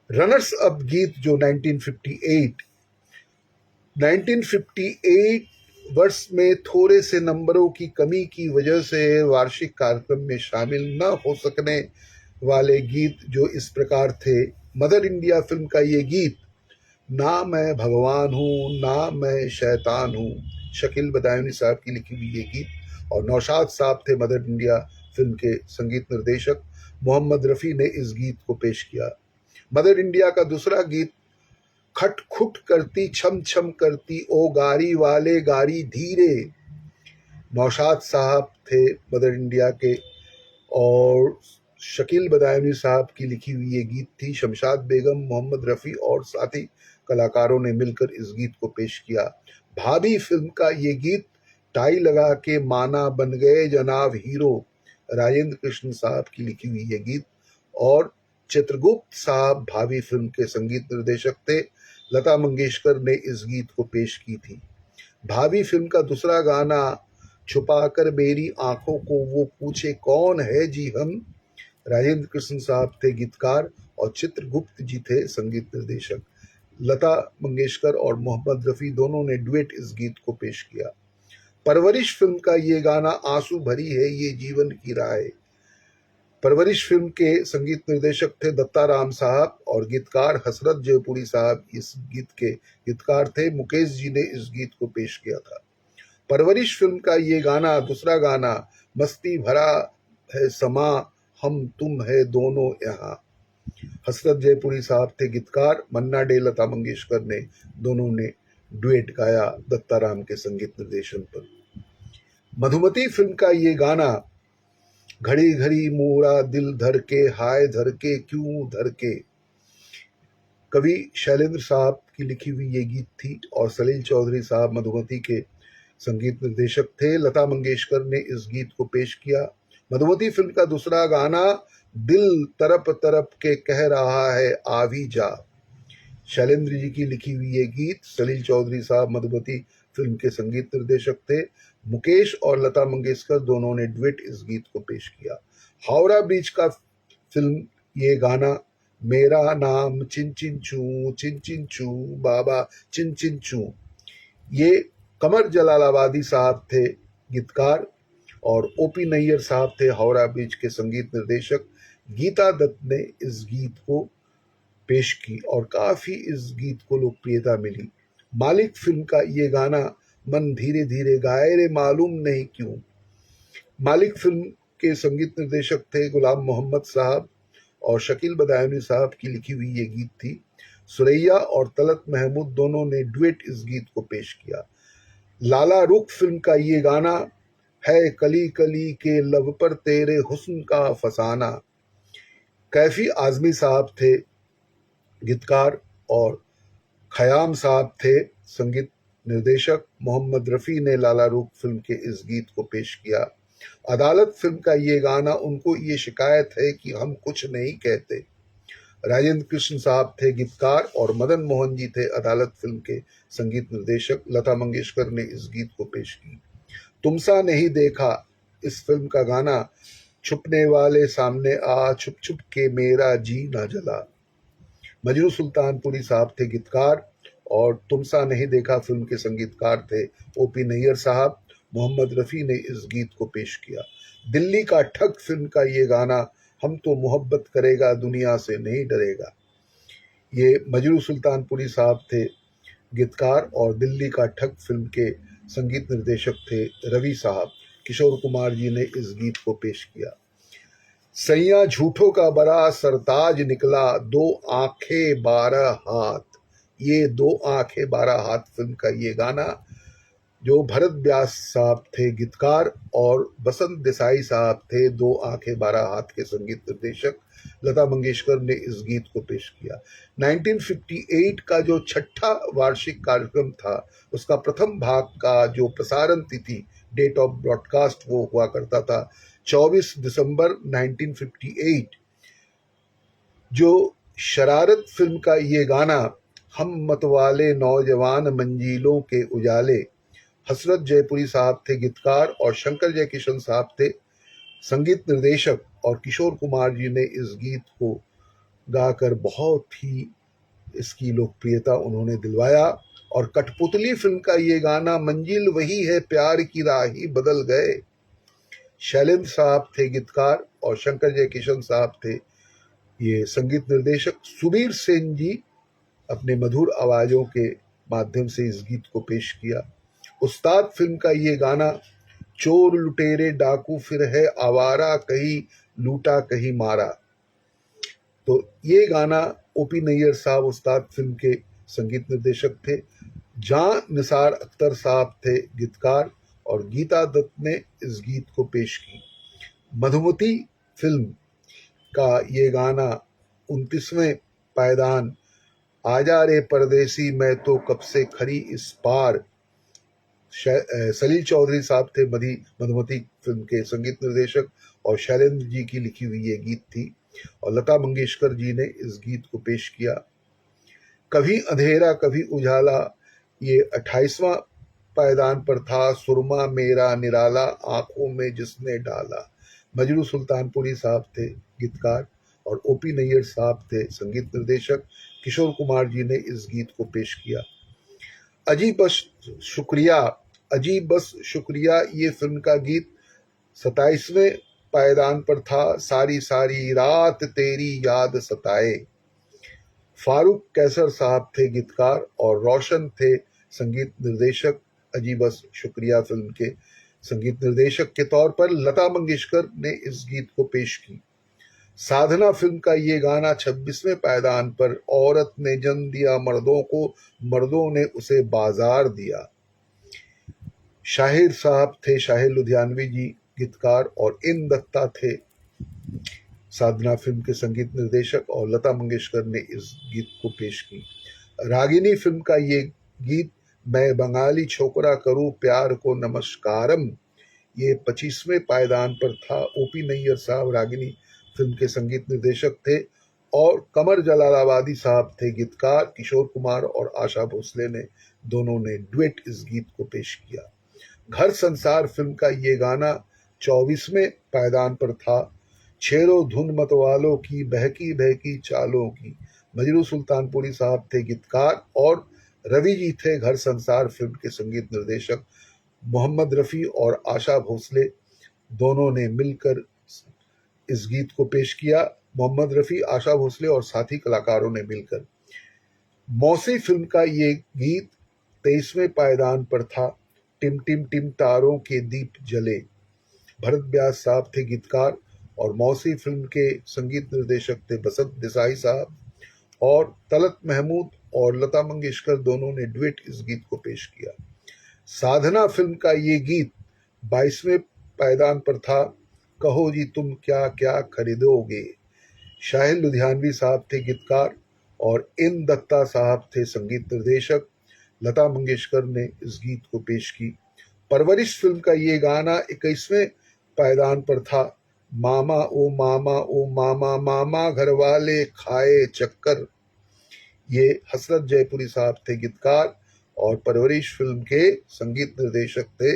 रनर्स अप गीत जो 1958 वर्ष में थोड़े से नंबरों की कमी की वजह से वार्षिक कार्यक्रम में शामिल न हो सकने वाले गीत जो इस प्रकार थे। मदर इंडिया फिल्म का ये गीत, ना मैं भगवान हूँ ना मैं शैतान हूँ, शकील बदायूनी साहब की लिखी हुई ये गीत, और नौशाद साहब थे मदर इंडिया फिल्म के संगीत निर्देशक। मोहम्मद रफ़ी ने इस गीत को पेश किया। मदर इंडिया का दूसरा गीत, खट खुट करती छम छम करती ओ गाड़ी वाले गाड़ी धीरे, नौशाद साहब थे मदर इंडिया के और शकील बदायूनी साहब की लिखी हुई ये गीत थी। शमशाद बेगम, मोहम्मद रफ़ी और साथी कलाकारों ने मिलकर इस गीत को पेश किया। भाभी फिल्म का ये गीत, टाई लगा के माना बन गए जनाब हीरो, राजेंद्र कृष्ण साहब की लिखी हुई ये गीत, और चित्रगुप्त साहब भाभी फिल्म के संगीत निर्देशक थे। लता मंगेशकर ने इस गीत को पेश की थी। भाभी फिल्म का दूसरा गाना, छुपाकर मेरी आंखों को वो पूछे कौन है जी हम, राजेंद्र कृष्ण साहब थे गीतकार और चित्रगुप्त जी थे संगीत निर्देशक। लता मंगेशकर और मोहम्मद रफ़ी दोनों ने डुएट इस गीत को पेश किया। परवरिश फिल्म का ये गाना, आंसू भरी है ये जीवन की राह, परवरिश फिल्म के संगीत निर्देशक थे दत्ताराम साहब और गीतकार हसरत जयपुरी साहब इस गीत के गीतकार थे। मुकेश जी ने इस गीत को पेश किया था। परवरिश फिल्म का ये गाना, दूसरा गाना, मस्ती भरा है समा, हम तुम है दोनों यहाँ। हसरत जयपुरी साहब थे गीतकार, मन्ना डे, लता मंगेशकर ने दोनों ने डुएट गाया दत्ताराम के संगीत निर्देशन पर। मधुमती फिल्म का ये गाना, घड़ी घड़ी मोरा दिल धर के, हाय धर के क्यों धर के, कवि शैलेंद्र साहब की लिखी हुई ये गीत थी और सलील चौधरी साहब मधुमती के संगीत निर्देशक थे। लता मंगेशकर ने इस गीत को पेश किया। मधुमती फिल्म का दूसरा गाना, दिल तरप तरप के कह रहा है आवी जा, शैलेंद्र जी की लिखी हुई ये गीत। सलील चौधरी साहब मधुमती फिल्म के संगीत निर्देशक थे। मुकेश और लता मंगेशकर दोनों ने डुएट इस गीत को पेश किया। हावड़ा ब्रिज का फिल्म ये गाना, मेरा नाम चिन चिन चू बाबा चिन चिन चू, ये कमर जलालाबादी साहब थे गीतकार और ओपी नैयर साहब थे हावड़ा ब्रिज के संगीत निर्देशक। गीता दत्त ने इस गीत को पेश की और काफी इस गीत को लोकप्रियता मिली। मालिक फिल्म का ये गाना, मन धीरे धीरे गाए रे मालूम नहीं क्यों, मालिक फिल्म के संगीत निर्देशक थे गुलाम मोहम्मद साहब और शकील बदायूनी साहब की लिखी हुई ये गीत थी। सुरैया और तलत महमूद दोनों ने डुएट इस गीत को पेश किया। लाला रुख फिल्म का ये गाना है, कली कली के लब पर तेरे हुस्न का फसाना, कैफी आजमी साहब थे गीतकार और खयाम साहब थे संगीत निर्देशक। मोहम्मद रफ़ी ने लाला रुख फिल्म के इस गीत को पेश किया। अदालत फिल्म का ये गाना, उनको ये शिकायत है कि हम कुछ नहीं कहते, राजेंद्र कृष्ण साहब थे गीतकार और मदन मोहन जी थे अदालत फिल्म के संगीत निर्देशक। लता मंगेशकर ने इस गीत को पेश की। तुमसा नहीं देखा इस फिल्म का गाना, छुपने वाले सामने आ, छुप छुप के मेरा जी ना जला, मजरू सुल्तानपुरी साहब थे गीतकार और तुमसा नहीं देखा फिल्म के संगीतकार थे ओपी नैयर साहब। मोहम्मद रफ़ी ने इस गीत को पेश किया। दिल्ली का ठग फिल्म का ये गाना, हम तो मोहब्बत करेगा दुनिया से नहीं डरेगा, ये मजरू सुल्तानपुरी साहब थे गीतकार और दिल्ली का ठग फिल्म के संगीत निर्देशक थे रवि साहब। किशोर कुमार जी ने इस गीत को पेश किया। सैया झूठों का बड़ा सरताज निकला, दो आंखें 12 हाथ, ये दो आंखें 12 हाथ फिल्म का ये गाना, जो भरत व्यास साहब थे गीतकार और बसंत देसाई साहब थे दो आंखें 12 हाथ के संगीत निर्देशक। लता मंगेशकर ने इस गीत को पेश किया। 1958 का जो छठा वार्षिक कार्यक्रम था, उसका प्रथम भाग का जो प्रसारण तिथि, डेट ऑफ ब्रॉडकास्ट, वो हुआ करता था 24 दिसंबर 1958। जो शरारत फिल्म का ये गाना, हम मतवाले नौजवान मंजिलों के उजाले, हसरत जयपुरी साहब थे गीतकार और शंकर जयकिशन साहब थे संगीत निर्देशक और किशोर कुमार जी ने इस गीत को गाकर बहुत ही इसकी लोकप्रियता उन्होंने दिलवाया। और कठपुतली फिल्म का ये गाना, मंजिल वही है प्यार की राह ही बदल गए, शैलेंद्र साहब थे गीतकार और शंकर जयकिशन साहब थे ये संगीत निर्देशक। सुबीर सेन जी अपने मधुर आवाजों के माध्यम से इस गीत को पेश किया। उस्ताद फिल्म का ये गाना, चोर लुटेरे डाकू फिर है आवारा, कहीं लूटा कहीं मारा, तो ये गाना ओपी नैयर साहब उस्ताद फिल्म के संगीत निर्देशक थे। जहां निसार अख्तर साहब थे गीतकार और गीता दत्त ने इस गीत को पेश की। मधुमती फिल्म का ये गाना, 29वें पायदान, आजा रे परदेसी मैं तो कब से खरी इस पार, सलील चौधरी साहब थे मधुमती फिल्म के संगीत निर्देशक और शैलेंद्र जी की लिखी हुई ये गीत थी और लता मंगेशकर जी ने इस गीत को पेश किया। कभी अंधेरा कभी उजाला, ये 28वां पायदान पर था, सुरमा मेरा निराला आंखों में जिसने डाला, मजरू सुल्तानपुरी साहब थे गीतकार और ओपी नैयर साहब थे संगीत निर्देशक। किशोर कुमार जी ने इस गीत को पेश किया। अजी बस शुक्रिया, अजी बस शुक्रिया, ये फिल्म का गीत 27वें पायदान पर था, सारी सारी रात तेरी याद सताए। फारूक कैसर साहब थे गीतकार और रोशन थे संगीत निर्देशक। अजी बस शुक्रिया फिल्म के संगीत निर्देशक के तौर पर लता मंगेशकर ने इस गीत को पेश की। साधना फिल्म का ये गाना 26वें पायदान पर, औरत ने जन्म दिया मर्दों को, मर्दों ने उसे बाजार दिया। शाहिर साहब थे, शाहिर लुधियानवी जी गीतकार और इन दत्ता थे साधना फिल्म के संगीत निर्देशक और लता मंगेशकर ने इस गीत को पेश की। रागिनी फिल्म का ये गीत, मैं बंगाली छोकरा करूं प्यार को नमस्कारम, ये 25वें पायदान पर था। ओपी नैयर साहब रागिनी फिल्म के संगीत निर्देशक थे और कमर जलालाबादी साहब थे गीतकार। किशोर कुमार और आशा भोसले ने दोनों ने डुएट इस गीत को पेश किया। घर संसार फिल्म का ये गाना 24वें पायदान पर था। छेड़ो धुन मतवालों की, बहकी बहकी चालों की, मजरू सुल्तानपुरी साहब थे गीतकार और रवि जी थे घर संसार फिल्म के संगीत निर्देशक। मोहम्मद रफ़ी और आशा भोसले दोनों ने मिलकर इस गीत को पेश किया। मोहम्मद रफ़ी, आशा भोसले और साथी कलाकारों ने मिलकर। मौसी फिल्म का ये गीत 23वें पायदान पर था। टिम टिम टिम तारों के दीप जले, भरत व्यास साहब थे गीतकार और मौसी फिल्म के संगीत निर्देशक थे बसंत देसाई साहब और तलत महमूद और लता मंगेशकर दोनों ने डुएट इस गीत को पेश किया। साधना फिल्म का ये गीत 22वें पायदान पर था। कहो जी तुम क्या क्या खरीदोगे, शाहिर लुधियानवी साहब थे गीतकार और इन दत्ता साहब थे संगीत निर्देशक। लता मंगेशकर ने इस गीत को पेश की। परवरिश फिल्म का ये गाना 21वें पायदान पर था। मामा ओ मामा मामा घर वाले खाए चक्कर, ये हसरत जयपुरी साहब थे गीतकार और परवरिश फिल्म के संगीत निर्देशक थे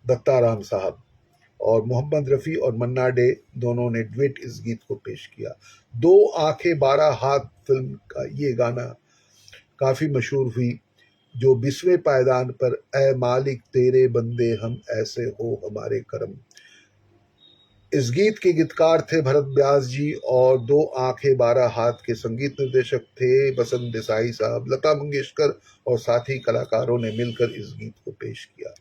दत्ताराम साहब और मोहम्मद रफ़ी और मन्ना डे दोनों ने डुएट इस गीत को पेश किया। 2 आंखें 12 हाथ फिल्म का ये गाना काफ़ी मशहूर हुई, जो 20वें पायदान पर, ए मालिक तेरे बंदे हम ऐसे हो हमारे करम। इस गीत के गीतकार थे भरत व्यास जी और 2 आंखें 12 हाथ के संगीत निर्देशक थे बसंत देसाई साहब। लता मंगेशकर और साथी कलाकारों ने मिलकर इस गीत को पेश किया।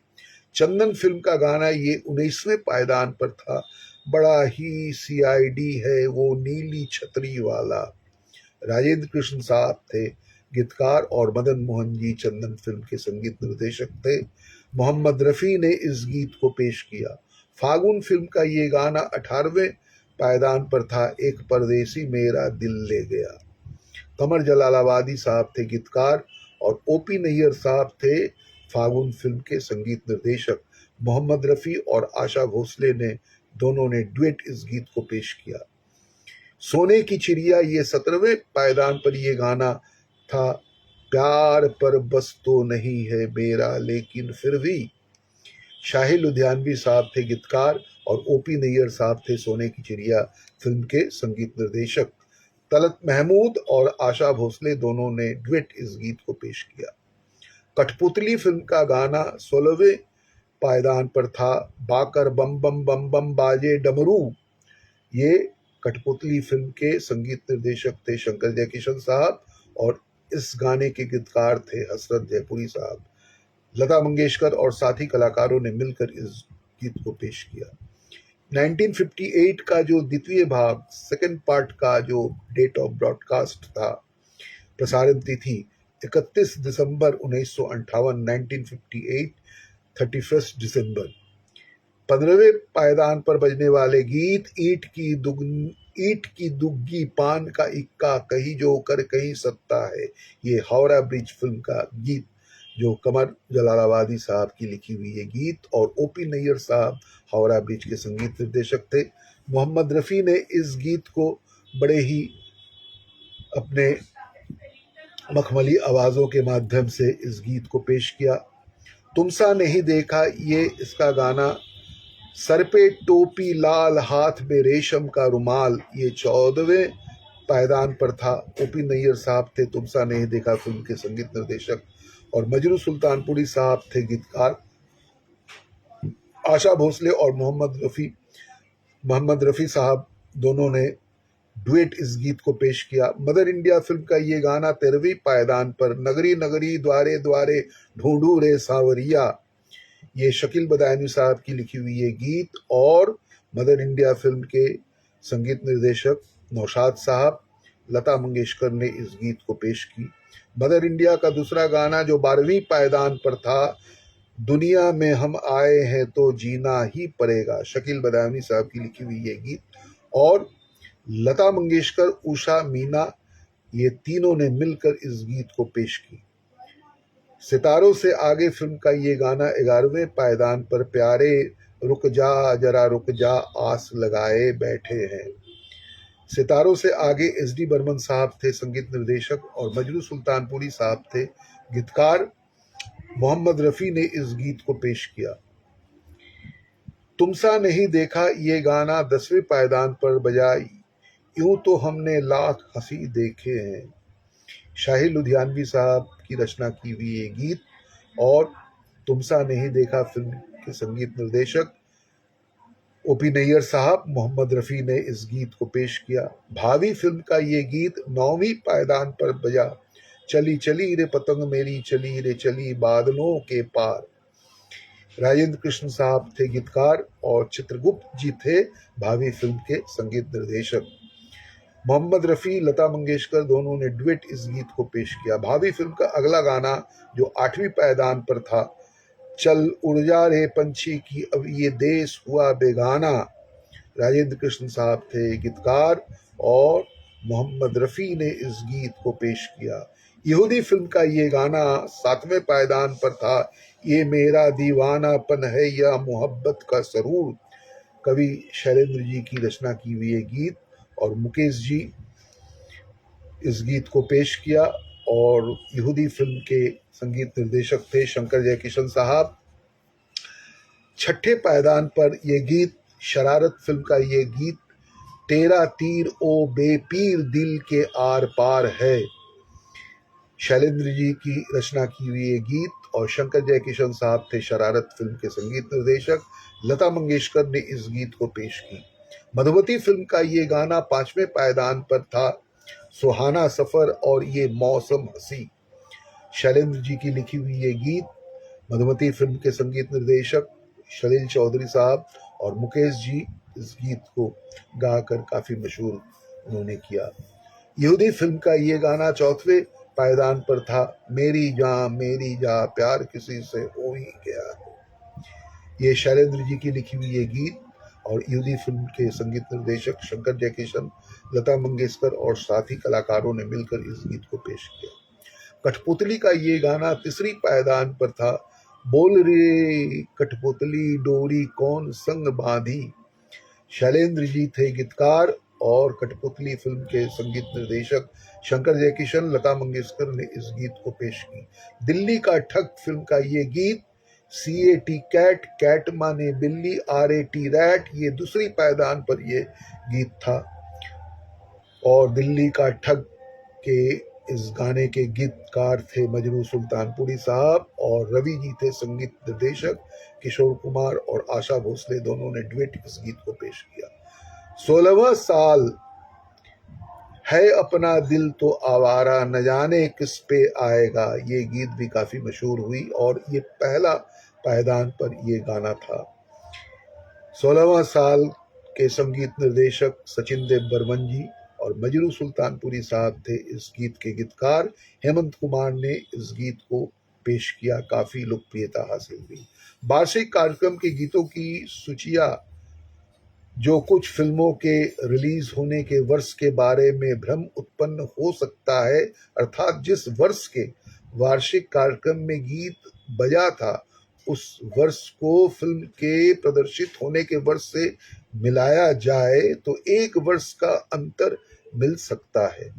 चंदन फिल्म का गाना ये 19वें पायदान पर था। बड़ा ही सीआईडी है वो नीली छतरी वाला, राजेंद्र कृष्ण साहब थे गीतकार और मदन मोहन जी चंदन फिल्म के संगीत निर्देशक थे। मोहम्मद रफ़ी ने इस गीत को पेश किया। फागुन फिल्म का ये गाना 18वें पायदान पर था। एक परदेसी मेरा दिल ले गया, कमर जलालाबादी साहब थे गीतकार और ओपी नैयर साहब थे फागुन फिल्म के संगीत निर्देशक। मोहम्मद रफ़ी और आशा भोसले ने दोनों ने डुएट इस गीत को पेश किया। सोने की चिड़िया ये 17वें पायदान पर ये गाना था। प्यार पर बस तो नहीं है मेरा लेकिन फिर भी, शाहिर लुधियानवी साहब थे गीतकार और ओपी नैयर साहब थे सोने की चिड़िया फिल्म के संगीत निर्देशक। तलत महमूद और आशा भोसले दोनों ने डुएट इस गीत को पेश किया। कठपुतली फिल्म का गाना 16वें पायदान पर था। बाकर बम बम बम बम बाजे डमरू, ये कठपुतली फिल्म के संगीत निर्देशक थे शंकर जयकिशन साहब और इस गाने के गीतकार थे हसरत जयपुरी साहब। लता मंगेशकर और साथी कलाकारों ने मिलकर इस गीत को पेश किया। 1958 का जो द्वितीय भाग, सेकंड पार्ट का जो डेट ऑफ ब्रॉडकास्ट था, प्रसारण तिथि 31 दिसंबर 1958, 1958, 31 दिसंबर। 15वें पायदान पर बजने वाले गीत, ईंट की दुग्गी पान का इक्का, कहीं जो कर कहीं सत्ता है, ये हावड़ा ब्रिज फिल्म का गीत जो कमर जलालाबादी साहब की लिखी हुई है गीत और ओपी नैयर साहब हावड़ा ब्रिज के संगीत निर्देशक थे। मोहम्मद रफ़ी ने इस गीत को बड़े ही अपने मखमली आवाज़ों के माध्यम से इस गीत को पेश किया। तुमसा नहीं देखा ये इसका गाना। सर पे टोपी लाल, हाथ में रेशम का रुमाल, ये 14वें पायदान पर था। ओपी नैयर साहब थे तुमसा नहीं देखा फिल्म के संगीत निर्देशक और मजरू सुल्तानपुरी साहब थे गीतकार। आशा भोसले और मोहम्मद रफ़ी मोहम्मद रफ़ी साहब दोनों ने डुएट इस गीत को पेश किया। मदर इंडिया फिल्म का ये गाना 13वीं पायदान पर नगरी नगरी द्वारे द्वारे ढूंढू रे सावरिया, ये शकील बदायूनी साहब की लिखी हुई ये गीत और मदर इंडिया फिल्म के संगीत निर्देशक नौशाद साहब, लता मंगेशकर ने इस गीत को पेश की। मदर इंडिया का दूसरा गाना जो 12वीं पायदान पर था, दुनिया में हम आए हैं तो जीना ही पड़ेगा, शकील बदायूनी साहब की लिखी हुई ये गीत और लता मंगेशकर, उषा, मीना, ये तीनों ने मिलकर इस गीत को पेश की। सितारों से आगे फिल्म का ये गाना 11वें पायदान पर प्यारे रुक जा जरा रुक जा आस लगाए बैठे हैं। सितारों से आगे SD बर्मन साहब थे संगीत निर्देशक और मजरू सुल्तानपुरी साहब थे गीतकार। मोहम्मद रफ़ी ने इस गीत को पेश किया। तुमसा नहीं देखा ये गाना 10वें पायदान पर बजा, यूं तो हमने लाख हंसी देखे हैं, शाहिद लुधियानवी साहब की रचना की हुई ये गीत और तुमसा नहीं देखा फिल्म के संगीत निर्देशक OP नैयर साहब, मोहम्मद रफ़ी ने इस गीत को पेश किया। भावी फिल्म का ये गीत 9वीं पायदान पर बजा, चली चली रे पतंग मेरी चली रे चली बादलों के पार। राजेंद्र कृष्ण साहब थे गीतकार और चित्रगुप्त जी थे भावी फिल्म के संगीत निर्देशक। मोहम्मद रफ़ी, लता मंगेशकर दोनों ने डुएट इस गीत को पेश किया। भावी फिल्म का अगला गाना जो 8वीं पायदान पर था, चल उड़ जा रे पंछी की अब ये देश हुआ बेगाना, राजेंद्र कृष्ण साहब थे गीतकार और मोहम्मद रफ़ी ने इस गीत को पेश किया। यहूदी फिल्म का ये गाना 7वें पायदान पर था, ये मेरा दीवानापन है या मोहब्बत का सरूर, कवि शैलेंद्र जी की रचना की हुई ये गीत और मुकेश जी इस गीत को पेश किया और यहूदी फिल्म के संगीत निर्देशक थे शंकर जयकिशन साहब। 6ठे पायदान पर यह गीत शरारत फिल्म का ये गीत, तेरा तीर ओ बेपीर दिल के आर पार है, शैलेंद्र जी की रचना की हुई ये गीत और शंकर जयकिशन साहब थे शरारत फिल्म के संगीत निर्देशक। लता मंगेशकर ने इस गीत को पेश की। मधुमती फिल्म का ये गाना 5वें पायदान पर था, सुहाना सफर और ये मौसम हंसी, शैलेंद्र जी की लिखी हुई ये गीत, मधुमती फिल्म के संगीत निर्देशक सलील चौधरी साहब और मुकेश जी इस गीत को गाकर काफी मशहूर उन्होंने किया। यहूदी फिल्म का ये गाना 4वें पायदान पर था, मेरी जा प्यार किसी से हो ही गया है, ये शैलेंद्र जी की लिखी हुई ये गीत और यहूदी फिल्म के संगीत निर्देशक शंकर जयकिशन, लता मंगेशकर और साथी कलाकारों ने मिलकर इस गीत को पेश किया। कठपुतली का ये गाना 3री पायदान पर था, बोल रे कठपुतली डोरी कौन संग बांधी, शैलेंद्र जी थे गीतकार और कठपुतली फिल्म के संगीत निर्देशक शंकर जयकिशन, लता मंगेशकर ने इस गीत को पेश की। दिल्ली का ठग फिल्म का ये गीत, CAT कैट, कैट माने बिल्ली, RAT रैट, ये 2री पायदान पर ये गीत था और दिल्ली का ठग के इस गाने के गीतकार थे मजरू सुल्तानपुरी साहब और रवि जी थे संगीत निर्देशक। किशोर कुमार और आशा भोसले दोनों ने डुएट इस गीत को पेश किया। 16वां साल है अपना दिल तो आवारा, न जाने किस पे आएगा, ये गीत भी काफी मशहूर हुई और ये पहला पायदान पर ये गाना था। 16वां साल के संगीत निर्देशक सचिन देव बर्मन जी और मजरू सुल्तानपुरी साहब थे इस गीत के गीतकार। हेमंत कुमार ने इस गीत को पेश किया, काफी लोकप्रियता हासिल हुई। वार्षिक कार्यक्रम के गीतों की सूचियां जो कुछ फिल्मों के रिलीज होने के वर्ष के बारे में भ्रम उत्पन्न हो सकता है, अर्थात जिस वर्ष के वार्षिक कार्यक्रम में गीत बजा था उस वर्ष को फिल्म के प्रदर्शित होने के वर्ष से मिलाया जाए तो 1 वर्ष का अंतर मिल सकता है।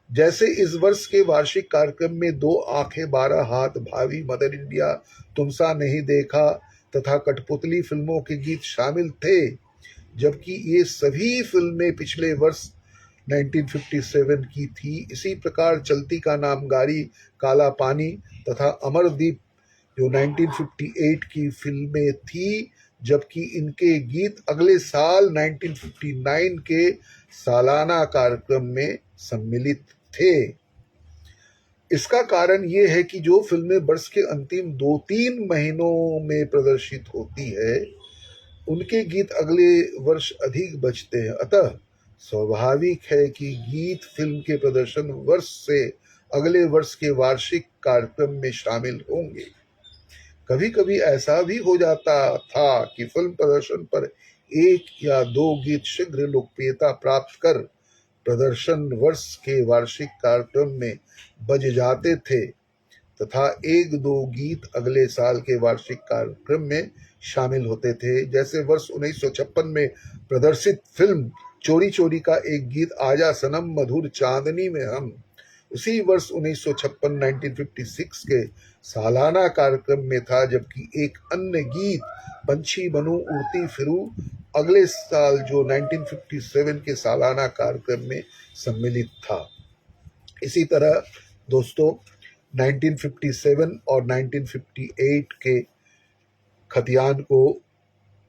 जैसे इस वर्ष के वार्षिक कार्यक्रम में 2 आंखें 12 हाथ, भावी, मदर इंडिया, तुमसा नहीं देखा तथा कठपुतली फिल्मों के गीत शामिल थे, जबकि ये सभी फिल्में पिछले वर्ष 1957 की थी। इसी प्रकार चलती का नाम गाड़ी, काला पानी तथा अमरदीप जो 1958 की फिल्में थी, जबकि इनके गीत अगले साल 1959 के सालाना कार्यक्रम में सम्मिलित थे। इसका कारण ये है कि जो फिल्में वर्ष के अंतिम 2-3 महीनों में प्रदर्शित होती है, उनके गीत अगले वर्ष अधिक बजते हैं। अतः स्वाभाविक है कि गीत फिल्म के प्रदर्शन वर्ष से अगले वर्ष के वार्षिक कार्यक्रम में शामिल होंगे। कभी कभी ऐसा भी हो जाता था कि फिल्म प्रदर्शन पर 1 या 2 गीत शीघ्र लोकप्रियता प्राप्त कर प्रदर्शन वर्ष के वार्षिक कार्यक्रम में बज जाते थे तथा 1-2 गीत अगले साल के वार्षिक कार्यक्रम में शामिल होते थे। जैसे वर्ष 1956 में प्रदर्शित फिल्म चोरी चोरी का एक गीत आजा सनम मधुर चांदनी में हम उसी वर्ष 1956 के सालाना कार्यक्रम में था, जबकि एक अन्य गीत पंछी बनूं उड़ती फिरूं अगले साल जो 1957 के सालाना कार्यक्रम में सम्मिलित था। इसी तरह दोस्तों 1957 और 1958 के खतियान को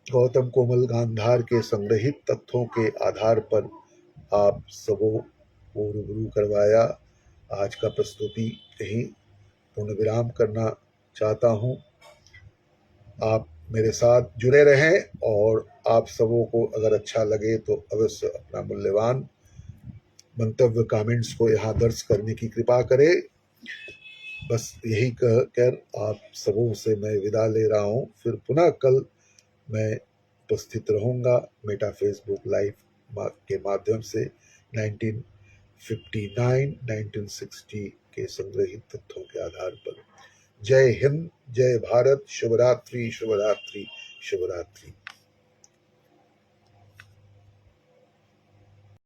गौतम कोमल गांधार के संग्रहित तथ्यों के आधार पर आप सबों को रूबरू करवाया। आज का प्रस्तुति यहीं पूर्ण विराम करना चाहता हूँ। आप मेरे साथ जुड़े रहें और आप सबों को अगर अच्छा लगे तो अवश्य अपना मूल्यवान मंतव्य कमेंट्स को यहाँ दर्ज करने की कृपा करें। बस यही कहकर आप सबों से मैं विदा ले रहा हूँ। फिर पुनः कल मैं उपस्थित रहूँगा मेटा फेसबुक लाइव के माध्यम से 1959, 1960 के संग्रहित तथ्यों के आधार पर। जय हिंद, जय भारत, शुभ रात्रि, शुभ रात्रि, शुभ रात्रि।